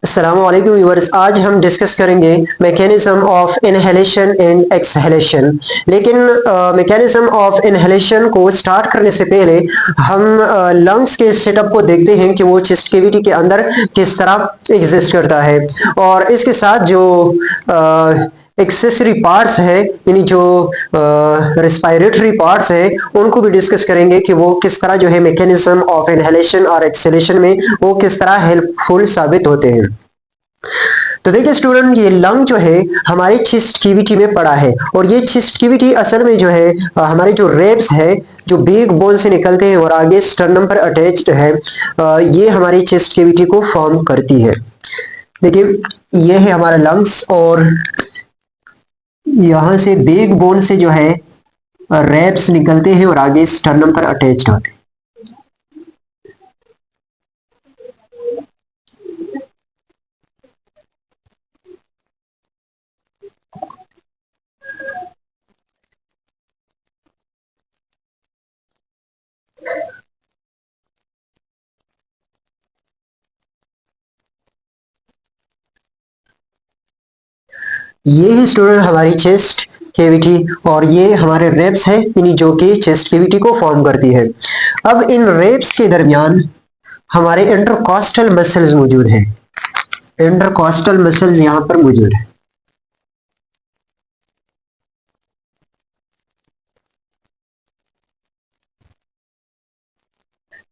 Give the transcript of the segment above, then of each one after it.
अस्सलामुअलैकुम व्यूअर्स। आज हम डिस्कस करेंगे mechanism of inhalation and exhalation. लेकिन मैकेनिज्म ऑफ इनहेलेशन को स्टार्ट करने से पहले हम लंग्स के सेटअप को देखते हैं कि वो चेस्ट कैविटी के अंदर किस तरह एग्जिस्ट करता है, और इसके साथ जो एक्सेसरी पार्ट्स है, यानी जो रेस्पिरेटरी पार्ट्स है, उनको भी डिस्कस करेंगे कि वो किस तरह जो है मैकेनिज्म ऑफ इनहेलेशन और एक्सहेलेशन में वो किस तरह हेल्पफुल साबित होते हैं। तो देखिए स्टूडेंट, ये लंग जो है हमारे चेस्ट कैविटी में पड़ा है, और ये चेस्ट कैविटी असल में जो है हमारे जो रेब्स है जो बिग बोन से निकलते हैं और आगे स्टर्नम पर अटैच्ड है, ये हमारी चेस्ट कैविटी को फॉर्म करती है। देखिए ये है हमारा लंग्स, और यहां से बिग बोन से जो है रेब्स निकलते हैं और आगे स्टर्नम पर अटैच्ड होते हैं। ये है स्टूडेंट हमारी चेस्ट कैविटी, और ये हमारे रेब्स है, यानी जो कि चेस्ट कैविटी को फॉर्म करती है। अब इन रेब्स के दरमियान हमारे इंटरकॉस्टल मसल्स मौजूद हैं। इंटरकॉस्टल मसल्स यहाँ पर मौजूद है।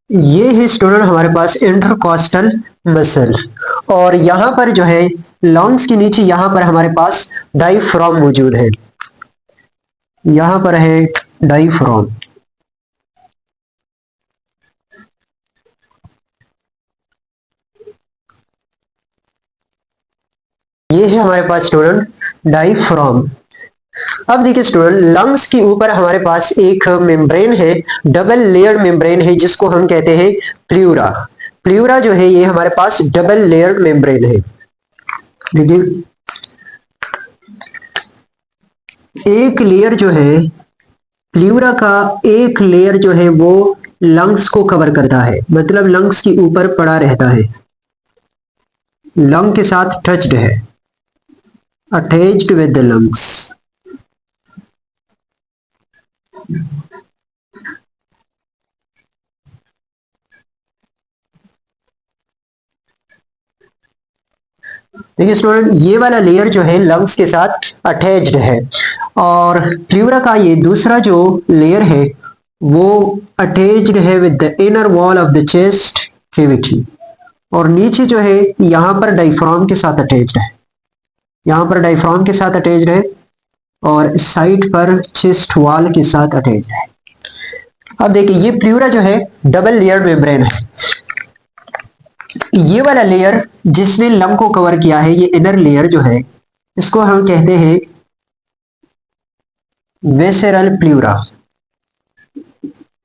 ये है स्टूडेंट हमारे पास इंटरकॉस्टल मसल, और यहाँ पर जो है लंग्स के नीचे यहाँ पर हमारे पास डायफ्राम मौजूद है। यहाँ पर है डायफ्राम। ये है हमारे पास स्टूडेंट डायफ्राम। अब देखिए स्टूडेंट, लंग्स के ऊपर हमारे पास एक मेम्ब्रेन है, डबल लेयर्ड मेम्ब्रेन है, जिसको हम कहते हैं प्ल्यूरा। प्ल्यूरा जो है ये हमारे पास डबल लेयर्ड मेम्ब्रेन है। देखिए एक लेयर जो है प्ल्यूरा का, एक लेयर जो है वो लंग्स को कवर करता है, मतलब लंग्स के ऊपर पड़ा रहता है, लंग के साथ टच्ड है, अटैच्ड विद द लंग्स। देखिए स्टूडेंट, ये वाला लेयर जो है लंग्स के साथ अटैच्ड है, और प्ल्यूरा का ये दूसरा जो लेयर है वो अटैच्ड है with the inner wall of the chest cavity, और नीचे जो है यहाँ पर डायफ्राम के साथ अटैच्ड है, यहाँ पर डायफ्राम के साथ अटैच्ड है, और साइड पर चेस्ट वॉल के साथ अटैच्ड है। अब देखिए ये प्ल्यूरा जो है डबल लेयर मेम्ब्रेन है। ये वाला लेयर जिसने लंग को कवर किया है, ये इनर लेयर जो है, इसको हम कहते हैं वेसेरल प्ल्यूरा।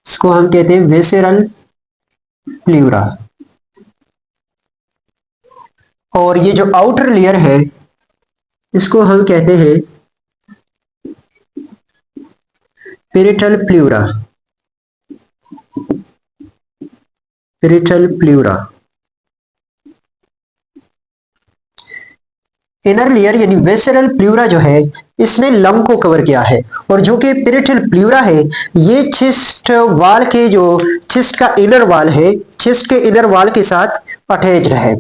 इसको हम कहते हैं वेसेरल प्ल्यूरा। और ये जो आउटर लेयर है इसको हम कहते हैं पेरिटल प्ल्यूरा। पेरिटल प्ल्यूरा। इनर लेयर यानी वेसेरल प्ल्यूरा जो है इसने लंग को कवर किया है, और जो कि पेरिटल प्ल्यूरा है ये चेस्ट वाल के, जो चेस्ट का इनर वाल है, चेस्ट के इनर वाल के साथ अटैच्ड है।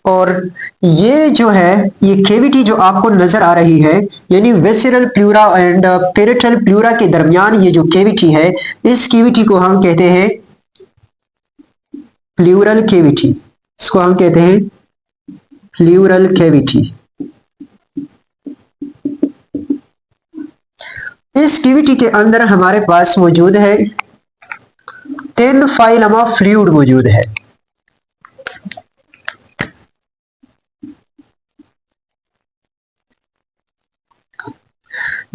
और ये जो है ये केविटी जो आपको नजर आ रही है, यानी वेसेरल प्ल्यूरा एंड पेरिटल प्ल्यूरा के दरमियान ये जो केविटी है, इस केविटी को हम कहते हैं प्ल्यूरल केविटी। इसको हम कहते हैं प्ल्यूरल केविटी। इस केविटी के अंदर हमारे पास मौजूद है 10 फाइलम ऑफ फ्लूइड मौजूद है।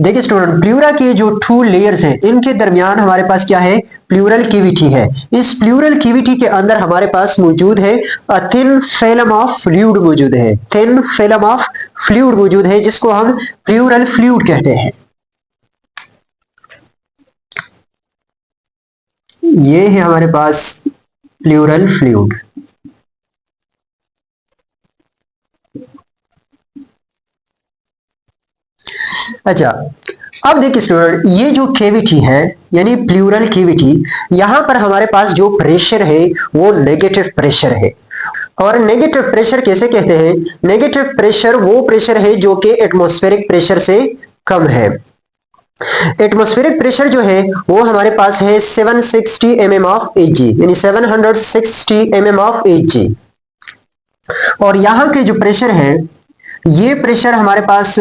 देखिए स्टूडेंट, प्ल्यूरा के जो 2 लेयर्स हैं इनके दरमियान हमारे पास क्या है, प्ल्यूरल कैविटी है। इस प्ल्यूरल कैविटी के अंदर हमारे पास मौजूद है थिन फिल्म ऑफ फ्लूइड मौजूद है, थिन फिल्म ऑफ फ्लूइड मौजूद है, जिसको हम प्ल्यूरल फ्लूइड कहते हैं। ये है हमारे पास प्ल्यूरल फ्लूइड। अच्छा, अब देखिए स्टूडेंट, ये जो केविटी है यानी प्लूरल केविटी, यहां पर हमारे पास जो प्रेशर है वो नेगेटिव प्रेशर है। और नेगेटिव प्रेशर कैसे कहते हैं? नेगेटिव प्रेशर वो प्रेशर है जो कि एटमॉस्फेरिक प्रेशर से कम है। एटमॉस्फेरिक प्रेशर जो है वो हमारे पास है 760 mm ऑफ Hg, यानी 760 mm ऑफ Hg। और यहां के जो प्रेशर है, ये प्रेशर हमारे पास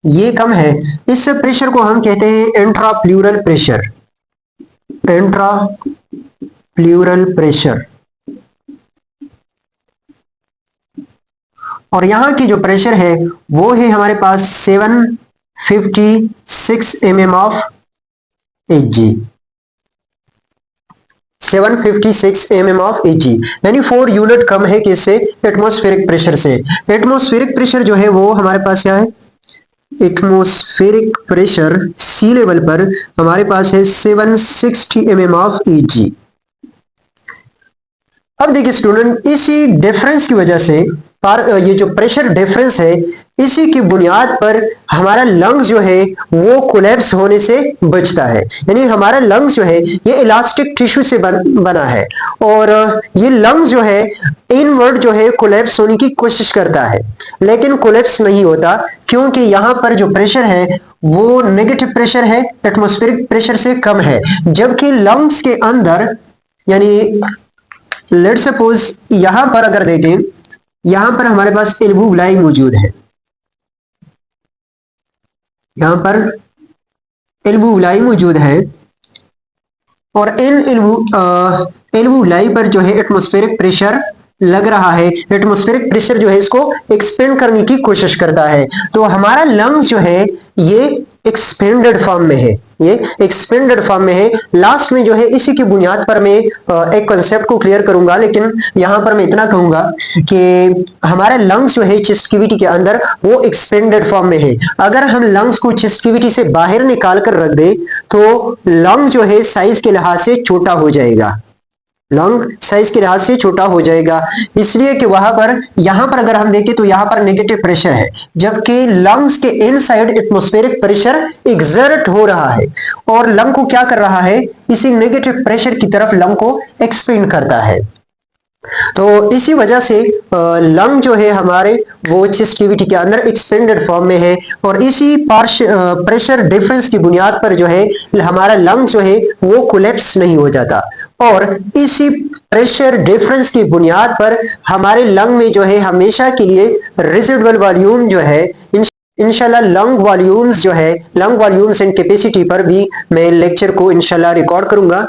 ये कम है। इस प्रेशर को हम कहते हैं intra plural pressure. Intra plural pressure. और यहां की जो प्रेशर है वो है हमारे पास 756 mm of Hg। 756 mm of Hg, यानी 4 यूनिट कम है किससे? एटमॉस्फेरिक प्रेशर से। एटमॉस्फेरिक प्रेशर जो है वो हमारे पास क्या है? एटमॉस्फेरिक प्रेशर सी लेवल पर हमारे पास है 760 mm ऑफ Hg। अब देखिए स्टूडेंट, इसी डिफरेंस की वजह से ये जो प्रेशर डिफरेंस है, इसी की बुनियाद पर हमारा लंग्स जो है वो कोलैप्स होने से बचता है। यानी हमारा लंग्स जो है ये इलास्टिक टिश्यू से बना है, और ये लंग्स जो है इनवर्ड जो है कोलैप्स होने की कोशिश करता है, लेकिन कोलैप्स नहीं होता, क्योंकि यहां पर जो प्रेशर है वो नेगेटिव प्रेशर है, एटमॉस्फेरिक प्रेशर से कम है। जबकि लंग्स के अंदर, यानी लेट्स सपोज यहां पर अगर देखें, यहां पर हमारे पास एल्वुलाई मौजूद है। यहां पर एल्वुलाई मौजूद है, और इन एल्वुलाई पर जो है एटमॉस्फेरिक प्रेशर लग रहा है। एटमॉस्फेरिक प्रेशर जो है इसको एक्सपेंड करने की कोशिश करता है। तो हमारा लंग्स जो है ये एक्सपेंडेड फॉर्म में है, ये एक्सपेंडेड फॉर्म में है। लास्ट में जो है इसी की बुनियाद पर मैं एक कॉन्सेप्ट को क्लियर करूंगा, लेकिन यहां पर मैं इतना कहूंगा कि हमारा लंग्स जो है चेस्ट कैविटी के अंदर वो एक्सपेंडेड फॉर्म में है। अगर हम लंग्स को चेस्ट कैविटी से बाहर निकाल कर रख दे तो लंग जो है साइज के लिहाज से छोटा हो जाएगा। लंग साइज के लिहाज से छोटा हो जाएगा, इसलिए कि वहां पर, यहां पर अगर हम देखें तो यहां पर नेगेटिव प्रेशर है, जबकि लंग्स के इनसाइड एटमॉस्फेरिक प्रेशर एक्सर्ट हो रहा है, और लंग को क्या कर रहा है? इसी नेगेटिव प्रेशर की तरफ लंग को एक्सपेंड करता है। तो इसी वजह से लंग जो है हमारे वो चेस्ट कैविटी के अंदर एक्सपेंडेड फॉर्म में है, और इसी प्रेशर डिफरेंस की बुनियाद पर जो है हमारा लंग जो है वो कोलैप्स नहीं हो जाता। और इसी प्रेशर डिफरेंस की बुनियाद पर हमारे लंग में जो है हमेशा के लिए रेसिडुअल वॉल्यूम जो है, इंशाल्लाह लंग वॉल्यूम्स जो है, लंग वॉल्यूम्स एंड कैपेसिटी पर भी मैं लेक्चर को इंशाल्लाह रिकॉर्ड करूंगा।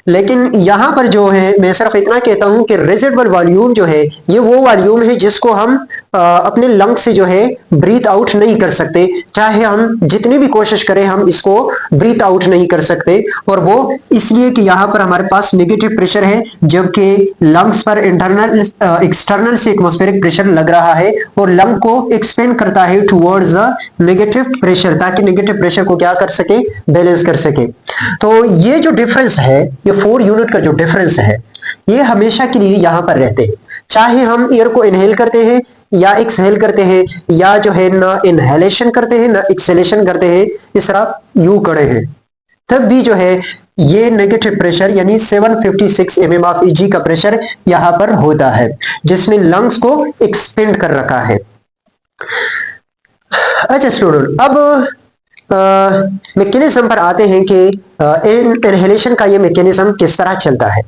लेकिन यहां पर जो है मैं सिर्फ इतना कहता हूं कि रेसिडुअल वॉल्यूम जो है ये वो वॉल्यूम है जिसको हम अपने लंग से जो है ब्रीथ आउट नहीं कर सकते। चाहे हम जितनी भी कोशिश करें हम इसको ब्रीथ आउट नहीं कर सकते, और वो इसलिए कि यहां पर हमारे पास नेगेटिव प्रेशर है, जबकि लंग्स पर इंटरनल एक्सटर्नल से एटमॉस्फेरिक प्रेशर लग रहा है, और लंग को एक्सपेंड करता है टुवर्ड्स द नेगेटिव प्रेशर, ताकि नेगेटिव प्रेशर को क्या कर सके? बैलेंस कर सके। तो ये जो डिफरेंस है, ये 4 यूनिट का जो डिफरेंस है, ये हमेशा के लिए यहां पर रहते हैं, चाहे हम एयर को इनहेल करते हैं या एक्सहेल करते हैं, या जो है ना इनहेलेशन करते हैं ना एक्सहेलेशन करते हैं, इस तरह यू खड़े हैं, तब भी जो है ये नेगेटिव प्रेशर यानी 756 mm ऑफ Eg का प्रेशर यहां पर होता है, जिसने लंग्स को एक्सपेंड कर रखा है। अच्छा स्टूडेंट, अब मैकेनिज्म पर आते हैं कि इनहेलेशन का ये मैकेनिज्म किस तरह चलता है।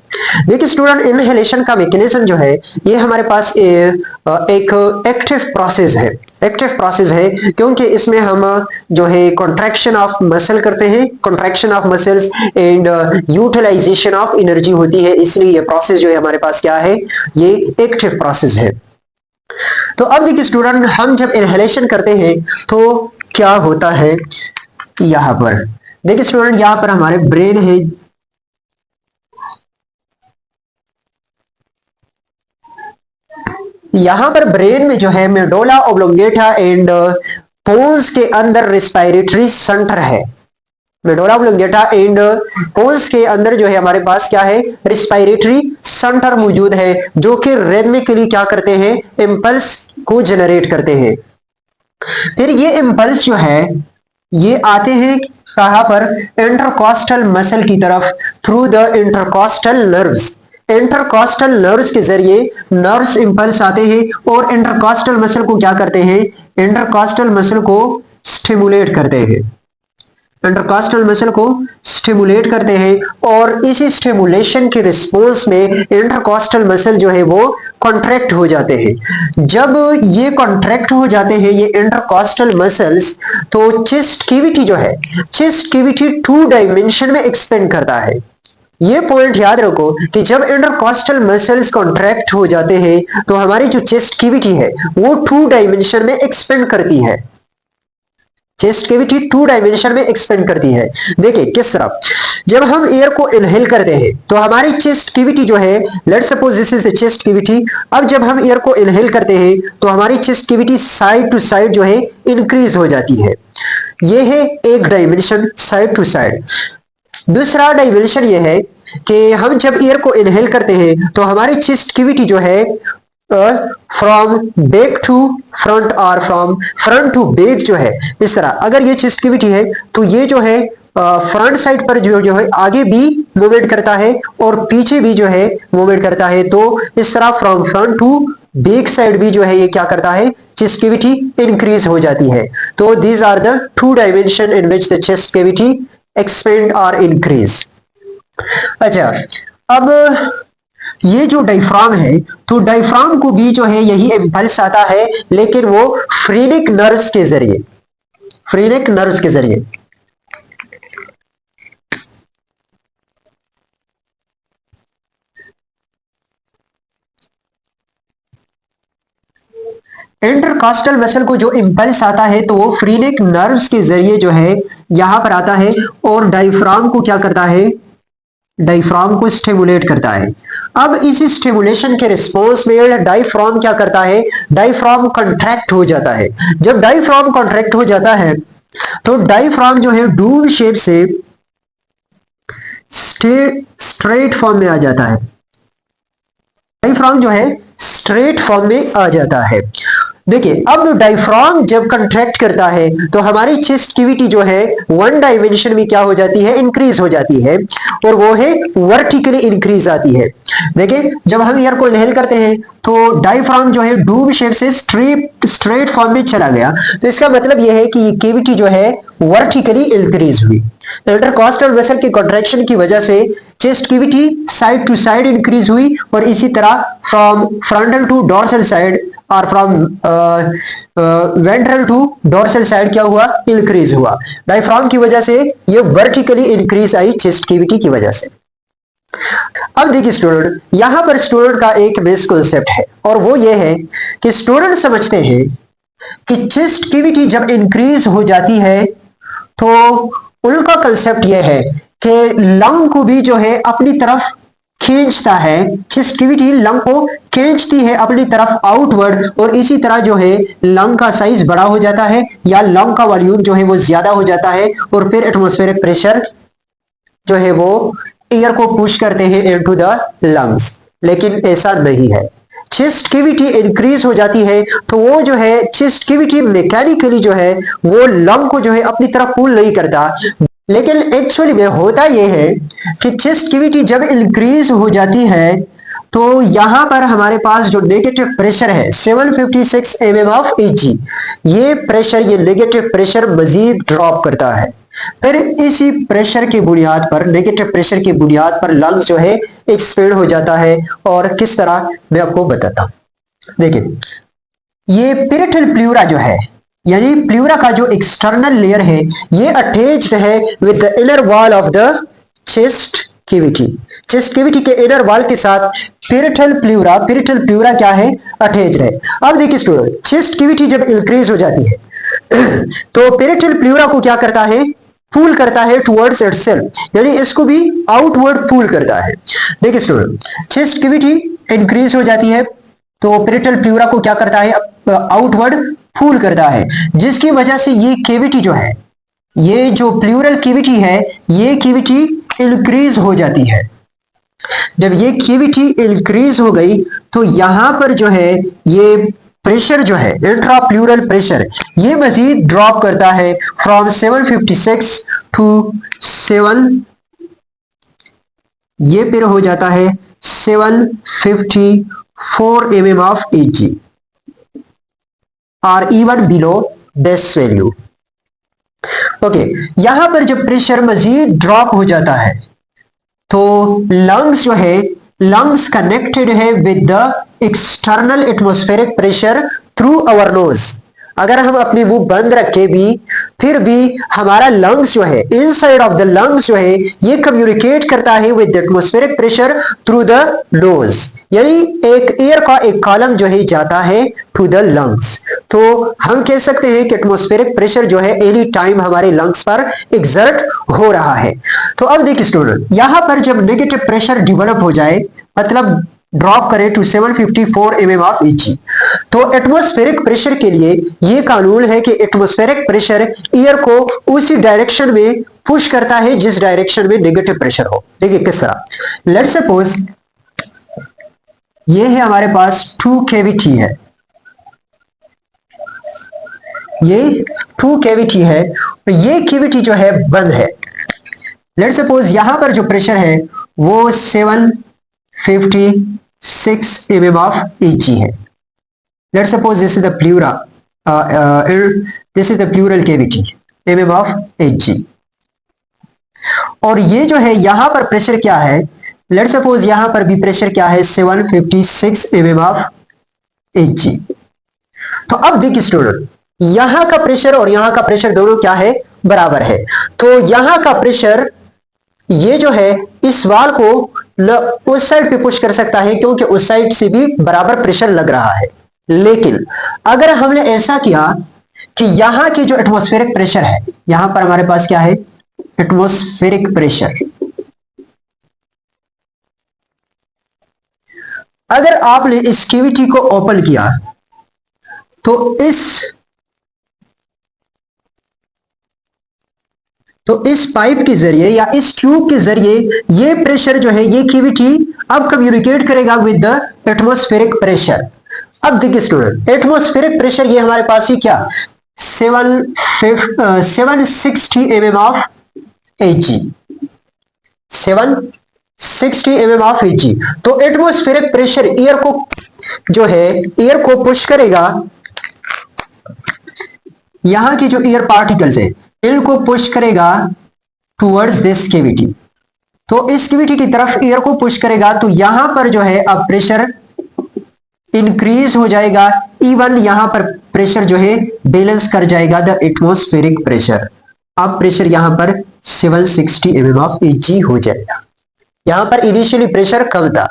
देखिए स्टूडेंट, इनहेलेशन का मैकेनिज्म जो है ये हमारे पास एक एक्टिव प्रोसेस है। एक्टिव प्रोसेस है क्योंकि इसमें हम जो है कॉन्ट्रैक्शन ऑफ मसल करते हैं, contraction of muscles and utilization of energy होती है, इसलिए ये प्रोसेस जो है हमारे पास क्या है? ये एक्टिव प्रोसेस है। तो अब देखिए स्टूडेंट, हम जब इनहेलेशन करते हैं तो क्या होता है? यहां पर देखिए स्टूडेंट, यहां पर हमारे ब्रेन है, यहां पर ब्रेन में जो है मेडुला ऑब्लोंगेटा एंड पोन्स के अंदर रेस्पिरेटरी सेंटर है। मेडुला ऑब्लोंगेटा एंड पोन्स के अंदर जो है हमारे पास क्या है? रेस्पिरेटरी सेंटर मौजूद है, जो कि रिदमिकली क्या करते हैं? इंपल्स को जनरेट करते हैं। फिर ये इम्पल्स जो है ये आते हैं कहां पर, इंटरकॉस्टल मसल की तरफ, through the intercostal nerves. Intercostal nerves के जरिए नर्व्स इंपल्स आते हैं और इंटरकॉस्टल मसल को क्या करते हैं, इंटरकॉस्टल मसल को स्टिमुलेट करते हैं, इंटरकॉस्टल मसल को स्टिमुलेट करते हैं और इसी स्टिमुलेशन के रिस्पॉन्स में इंटरकॉस्टल मसल जो है वो कॉन्ट्रैक्ट हो जाते हैं। जब ये कॉन्ट्रैक्ट हो जाते हैं ये इंटरकॉस्टल मसल्स, तो चेस्ट कैविटी जो है, चेस्ट कैविटी 2 डायमेंशन में एक्सपेंड करता है। ये पॉइंट याद रखो कि जब इंटरकॉस्टल मसल्स कॉन्ट्रैक्ट हो जाते हैं तो हमारी जो चेस्ट कैविटी है वो 2 डायमेंशन में एक्सपेंड करती है, चेस्ट कैविटी 2 डायमेंशन में एक्सपेंड करती है। देखिए किस तरह, जब हम एयर को इनहेल करते हैं तो हमारी चेस्ट कैविटी जो है, let's suppose this is the chest cavity, अब जब हम एयर को इनहेल करते हैं तो हमारी chest cavity side to side जो है इंक्रीज हो जाती है। ये है एक डायमेंशन, साइड टू साइड। दूसरा डायमेंशन ये है कि हम जब एयर को इनहेल करते हैं तो हमारी चेस्ट कैविटी जो है फ्रॉम बैक टू फ्रंट और फ्रॉम फ्रंट टू बैक जो है, इस तरह अगर ये चेस्ट कैविटी है तो ये जो है फ्रंट साइड पर जो है आगे भी मूवमेंट करता है और पीछे भी जो है मूवमेंट करता है। तो इस तरह from front to back side भी जो है ये क्या करता है, चेस्ट कैविटी इंक्रीज हो जाती है। तो these are the 2 dimension in which the chest cavity expand और इंक्रीज। अच्छा, अब ये जो डायफ्राम है तो डायफ्राम को भी जो है यही इम्पल्स आता है, लेकिन वो फ्रीनिक नर्व्स के जरिए, फ्रीनिक नर्व्स के जरिए। इंटरकॉस्टल मसल को जो इम्पल्स आता है तो वो फ्रीनिक नर्व्स के जरिए जो है यहां पर आता है और डायफ्राम को क्या करता है, डायफ्राम को स्टिमुलेट करता है। अब इस स्टिमुलेशन के रिस्पॉन्स में डायफ्राम क्या करता है, डायफ्राम कॉन्ट्रैक्ट हो जाता है। जब डायफ्राम कॉन्ट्रैक्ट हो जाता है तो डायफ्राम जो है डूम शेप से स्ट्रेट फॉर्म में आ जाता है, डायफ्राम जो है स्ट्रेट फॉर्म में आ जाता है। देखिए अब डायफ्राम जब कंट्रैक्ट करता है तो हमारी चेस्ट कैविटी जो है 1 डायमेंशन में क्या हो जाती है, इंक्रीज हो जाती है और वो है वर्टिकली इंक्रीज आती है। देखिए जब हम एयर को इनहेल करते हैं तो डायफ्राम जो है डूम शेप से स्ट्रेट फॉर्म में चला गया, तो इसका मतलब यह है कि ये कैविटी जो है वर्टिकली इंक्रीज हुई। इंटरकॉस्टल वेसल की कॉन्ट्रैक्शन की वजह से chest cavity side to side increase हुई और इसी तरह from frontal to dorsal side और from ventral to dorsal side क्या हुआ, इंक्रीज हुआ। डायफ्राम की वजह से ये वर्टिकली इंक्रीज आई चेस्ट कैविटी की वजह से। अब देखिए स्टूडेंट, यहां पर स्टूडेंट का एक मिसकंसेप्ट है और वो ये है कि स्टूडेंट समझते हैं कि चेस्ट कैविटी जब इंक्रीज हो जाती है तो उनका कंसेप्ट यह है कि लंग को भी जो है अपनी तरफ खींचता है, चेस्ट कैविटी लंग को खींचती है अपनी तरफ आउटवर्ड और इसी तरह जो है लंग का साइज बड़ा हो जाता है या लंग का वॉल्यूम जो है वो ज्यादा हो जाता है और फिर एटमॉस्फेरिक प्रेशर जो है वो एयर को पुश करते हैं इनटू द लंग्स। लेकिन ऐसा नहीं है, चेस्ट कैविटी इंक्रीज हो जाती है तो वो जो है चेस्ट कैविटी मैकेनिकली जो है वो लंग को जो है अपनी तरफ पुल नहीं करता, लेकिन एक्चुअली में होता यह है कि चेस्ट कैविटी जब इंक्रीज हो जाती है तो यहां पर हमारे पास जो नेगेटिव प्रेशर है 756 mm ऑफ Hg, ये प्रेशर, ये नेगेटिव प्रेशर मजीद ड्रॉप करता है। फिर इसी प्रेशर की बुनियाद पर, नेगेटिव प्रेशर की बुनियाद पर लंग्स जो है एक्सपेंड हो जाता है। और किस तरह मैं आपको बताता हूं। देखिए ये पेरिटल प्लूरा जो है, यानी प्लूरा का जो एक्सटर्नल लेयर है ये अटैच्ड है with the inner wall of the chest cavity. Chest cavity के इनर वॉल के साथ पेरिटल प्लूरा क्या है, अटैच्ड है। अब देखिए स्टूडेंट, चेस्ट कैविटी जब इंक्रीज हो जाती है तो पेरिटल प्लूरा को क्या करता है, पुल करता है टुवर्ड्स इटसेल्फ, यानी इसको भी आउटवर्ड पुल करता है। देखिए स्टूडेंट, चेस्ट कैविटी इंक्रीज हो जाती है तो पेरिटल प्लूरा को क्या करता है, आउटवर्ड पुल करता है, जिसकी वजह से ये कैविटी जो है, ये जो प्लूरल कैविटी है ये कैविटी इंक्रीज हो जाती है। जब ये कैविटी इंक्रीज हो गई तो यहां पर जो है ये प्रेशर जो है इंट्राप्लूरल प्रेशर ये मजीद ड्रॉप करता है फ्रॉम 756 टू 7, ये फिर हो जाता है 754 mm ऑफ Hg और even below this value. Okay, यहां पर जब प्रेशर मजीद ड्रॉप हो जाता है तो लंग्स जो है, लंग्स कनेक्टेड है with the external atmospheric pressure through our nose. अगर हम अपनी मुंह बंद रखे भी फिर भी हमारा लंग्स जो है, इनसाइड ऑफ द लंग्स जो है ये कम्युनिकेट करता है with the atmospheric pressure through the nose, यानी एक एयर का एक कॉलम जो है जाता है टू द लंग्स। तो हम कह सकते हैं कि एटमॉस्फेरिक प्रेशर जो है एनी टाइम हमारे लंग्स पर एग्जर्ट हो रहा है। तो अब देखिए स्टूडेंट, यहां पर जब नेगेटिव प्रेशर डेवलप हो जाए, मतलब ड्रॉप करें टू 754 mm ऑफ Hg, तो एटमॉस्फेरिक प्रेशर के लिए यह कानून है कि एटमॉस्फेरिक प्रेशर एयर को उसी डायरेक्शन में पुश करता है जिस डायरेक्शन में नेगेटिव प्रेशर हो। देखिए किस तरह, लेट्स सपोज ये है हमारे पास 2 कैविटी है, ये 2 कैविटी है, ये कैविटी जो है बंद है। लेट्स सपोज यहां पर जो प्रेशर है वो 756 mm ऑफ Hg है। Let's suppose this is the pleura, this is the pleural cavity, mm of Hg। और ये जो है यहां पर प्रेशर क्या है, लेट्स सपोज यहां पर भी प्रेशर क्या है 756 mm ऑफ Hg। तो अब देखिए स्टूडेंट, यहां का प्रेशर और यहां का प्रेशर दोनों क्या है, बराबर है। तो यहां का प्रेशर ये जो है इस वाल को उस साइड पे पुश कर सकता है क्योंकि उस साइड से भी बराबर प्रेशर लग रहा है। लेकिन अगर हमने ऐसा किया कि यहां की जो एटमॉस्फेरिक प्रेशर है, यहां पर हमारे पास क्या है, एटमॉस्फेरिक प्रेशर, अगर आपने इस कैविटी को ओपन किया तो इस पाइप के जरिए या इस ट्यूब के जरिए ये प्रेशर जो है, ये कैविटी अब कम्युनिकेट करेगा विद द एटमॉस्फेरिक प्रेशर। अब देखिए स्टूडेंट, एटमॉस्फेरिक प्रेशर ये हमारे पास ही क्या 760 mm of Hg, 760 mm of Hg। तो एटमॉस्फेरिक प्रेशर एयर को जो है, एयर को पुश करेगा, यहां की जो एयर पार्टिकल्स है इनको पुश करेगा टुवर्ड्स दिस कैविटी। तो इस कैविटी की तरफ एयर को पुश करेगा तो यहां पर जो है अब प्रेशर इंक्रीज हो जाएगा, इवन यहां पर प्रेशर जो है बैलेंस कर जाएगा द एटमॉस्फेरिक प्रेशर। अब प्रेशर यहां पर 760 mm ऑफ Hg हो जाएगा। यहां पर इनिशियली प्रेशर कम था,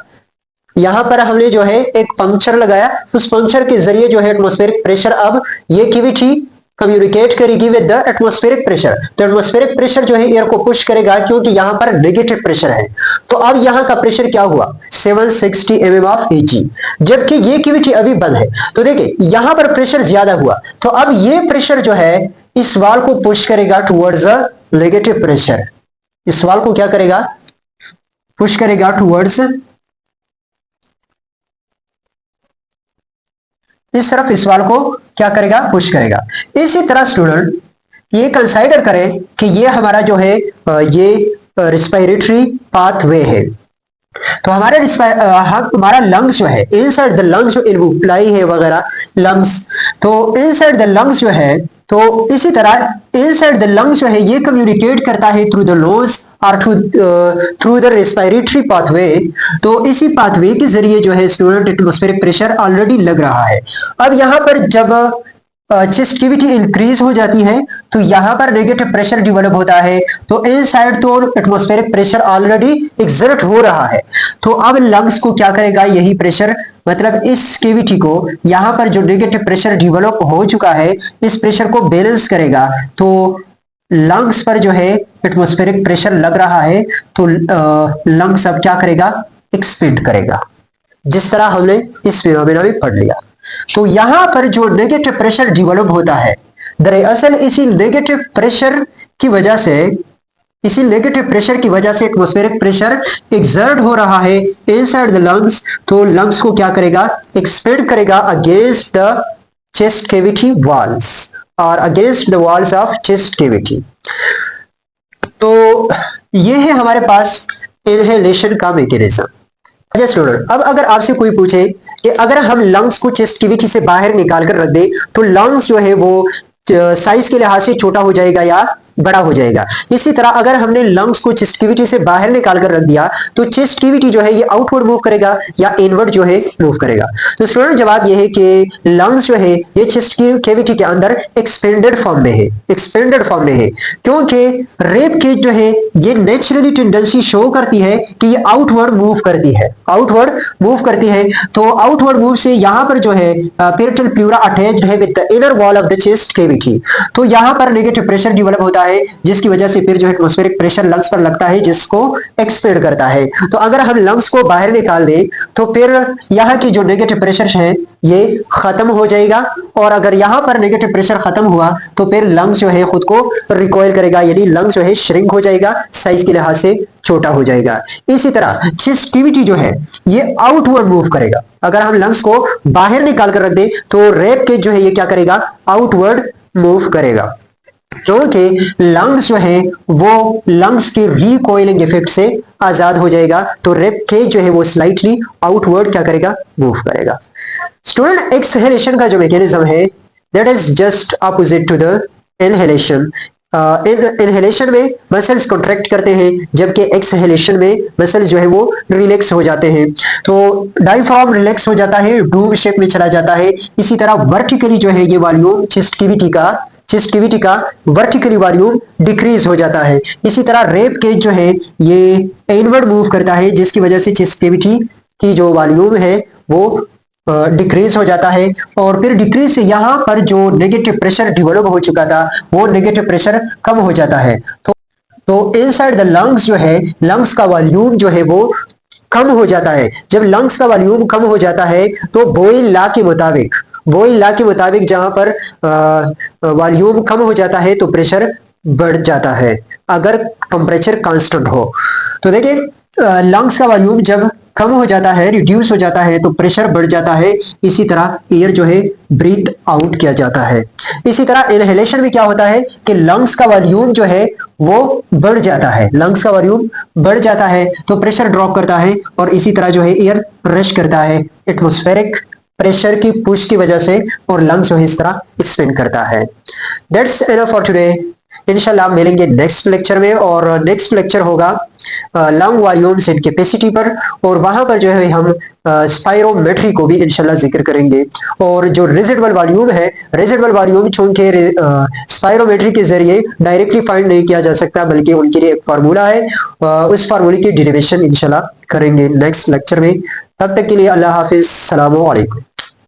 यहां पर हमने जो है एक पंक्चर लगाया, उस पंक्चर के जरिए जो है एटमॉस्फेरिक प्रेशर अब ये कैविटी कम्युनिकेट करेगी विद द एटमॉस्फेरिक प्रेशर। तो एटमॉस्फेरिक प्रेशर जो है एयर को पुश करेगा क्योंकि यहां पर नेगेटिव प्रेशर है। तो अब यहां का प्रेशर क्या हुआ 760 mm ऑफ Hg, जबकि ये कैविटी अभी बंद है। तो देखिए यहां पर प्रेशर ज्यादा हुआ, तो अब ये प्रेशर जो है इस वाल को पुश करेगा टुवर्ड्स द नेगेटिव प्रेशर। इस वाल को क्या करेगा, पुश करेगा टुवर्ड्स इस तरफ, इस वाल को क्या करेगा, पुश करेगा। इसी तरह स्टूडेंट ये कंसाइडर करें कि ये हमारा जो है ये रिस्पायरेटरी पाथवे है। तो हमारा लंग्स जो है, इनसाइड द लंग्स जो इनवुप्लाई है वगैरह लंग्स, तो इनसाइड द लंग्स जो है, तो इसी तरह इनसाइड द लंग्स जो है ये कम्युनिकेट करता है थ्रू द नोज और थ्रू द रेस्पिरेटरी पाथवे। तो इसी पाथवे के जरिए जो है स्टूडेंट एटमॉस्फेरिक प्रेशर ऑलरेडी लग रहा है। अब यहां पर जब चेस्ट कैविटी इंक्रीज हो जाती है तो यहां पर नेगेटिव प्रेशर डेवलप होता है, तो इनसाइड तो एटमॉस्फेरिक प्रेशर ऑलरेडी एक्सर्ट हो रहा है। तो अब लंग्स को क्या करेगा, यही प्रेशर, मतलब इस कैविटी को यहां पर जो नेगेटिव प्रेशर डेवलप हो चुका है इस प्रेशर को बैलेंस करेगा। तो लंग्स पर जो है एटमॉस्फेरिक प्रेशर लग रहा है तो लंग्स अब क्या करेगा, एक्सपेंड करेगा, जिस तरह हमने इस फिनोमेना में पढ़ लिया। तो यहां पर जो नेगेटिव प्रेशर डेवलप होता है, दरअसल इसी नेगेटिव प्रेशर की वजह से इसी नेगेटिव प्रेशर की वजह से एटमॉस्फेरिक प्रेशर एक्सर्ट हो रहा है इनसाइड द लंग्स, तो लंग्स को क्या करेगा, एक्सपेंड करेगा against the chest cavity walls और against the walls of chest cavity. तो ये है हमारे पास इनहेलेशन का मैकेनिज्म। अच्छा स्टूडेंट, अब अगर आपसे कोई पूछे कि अगर हम लंग्स को चेस्ट कैविटी से बाहर निकाल कर रख दे तो लंग्स जो है वो साइज के लिहाज से छोटा हो जाएगा या बड़ा हो जाएगा। इसी तरह अगर हमने लंग्स को चेस्ट कैविटी से बाहर निकाल कर रख दिया तो चेस्ट कैविटी जो है ये आउटवर्ड मूव करेगा या इनवर्ड जो है मूव करेगा। तो स्टूडेंट जवाब ये है कि लंग्स जो है ये चेस्ट कैविटी के अंदर एक्सपेंडेड फॉर्म में है, एक्सपेंडेड फॉर्म में है, क्योंकि रेप केज जो है ये नेचुरली टेंडेंसी शो करती है कि ये आउटवर्ड मूव करती है, आउटवर्ड मूव करती है। तो आउटवर्ड मूव से यहां पर जो है पेरिटल प्लूरा अटैच्ड है with the inner wall of the chest cavity, तो यहां पर नेगेटिव प्रेशर डेवलप होता है जिसकी वजह से फिर जो है एटमॉस्फेरिक प्रेशर लंग्स पर लगता है जिसको एक्सपेंड करता है। तो अगर हम लंग्स को बाहर निकाल दें तो फिर यहाँ की जो नेगेटिव प्रेशर है ये खत्म हो जाएगा, और अगर यहां पर नेगेटिव प्रेशर खत्म हुआ तो फिर लंग्स जो है खुद को रिकॉइल करेगा, यानी लंग्स जो है श्रिंक हो जाएगा, साइज के लिहाज से छोटा हो जाएगा। इसी तरह चेस्ट कैविटी जो है ये आउटवर्ड मूव करेगा। अगर हम लंग्स को बाहर निकाल कर रख दे तो रेप केज जो है ये क्या करेगा, आउटवर्ड मूव करेगा, क्योंकि लंग्स जो है वो लंग्स के रिकॉइलिंग इफेक्ट से आजाद हो जाएगा, तो रेप केज जो है वो स्लाइटली आउटवर्ड क्या करेगा, मूव करेगा। स्टूडेंट एक्सहेलेशन का जो मैकेनिज्म है that is just opposite to the inhalation. Inhalation में मसल्स कॉन्ट्रैक्ट करते हैं जबकि एक्सहेलेशन में मसल्स जो है वो रिलैक्स हो जाते हैं। तो डायफ्राम रिलैक्स हो जाता है, डूम शेप में चला जाता है। इसी तरह वर्टिकली जो है ये वॉल्यूम चेस्ट कैविटी का वर्टिकली वॉल्यूम डिक्रीज हो जाता है। इसी तरह रेप केज जो है ये इनवर्ड मूव करता है जिसकी वजह से चेस्ट कैविटी की जो वॉल्यूम है वो डिक्रीज हो जाता है, और फिर डिक्रीज से यहाँ पर जो नेगेटिव प्रेशर डेवलप हो चुका था वो नेगेटिव प्रेशर कम हो जाता है। तो इनसाइड द लंग्स जो है लंग्स का वॉल्यूम जो है वो कम हो जाता है। जब लंग्स का वॉल्यूम कम हो जाता है तो बोयल लॉ के मुताबिक जहां पर वॉल्यूम कम हो जाता है तो प्रेशर बढ़ जाता है अगर टेम्परेचर कांस्टेंट हो। तो देखिए लंग्स का वॉल्यूम जब कम हो जाता है, रिड्यूस हो जाता है, तो प्रेशर बढ़ जाता है। इसी तरह एयर जो है ब्रीथ आउट किया जाता है। इसी तरह इनहेलेशन में क्या होता है कि लंग्स का वॉल्यूम जो है वो बढ़ जाता है, लंग्स का वॉल्यूम बढ़ जाता है तो प्रेशर ड्रॉप करता है, और इसी तरह जो है एयर रश करता है एटमॉस्फेरिक प्रेशर की पुश की वजह से, और लंग्स जो है इस तरह एक्सपेंड करता है। That's enough for today. इंशाल्लाह मिलेंगे नेक्स्ट लेक्चर में, और नेक्स्ट लेक्चर होगा लंग वॉल्यूम्स एंड कैपेसिटी पर, और वहां पर जो है हम स्पायरोमेट्री को भी इंशाल्लाह जिक्र करेंगे। और जो रेजिडुअल वॉल्यूम चूंकि स्पायरोमेट्री के जरिए डायरेक्टली फाइंड नहीं किया जा सकता, बल्कि उनके लिए एक फार्मूला है, उस फार्मूले की डेरिवेशन इंशाल्लाह करेंगे नेक्स्ट लेक्चर में। तब तक के लिए अल्लाह हाफिज, सलाम अलैकुम।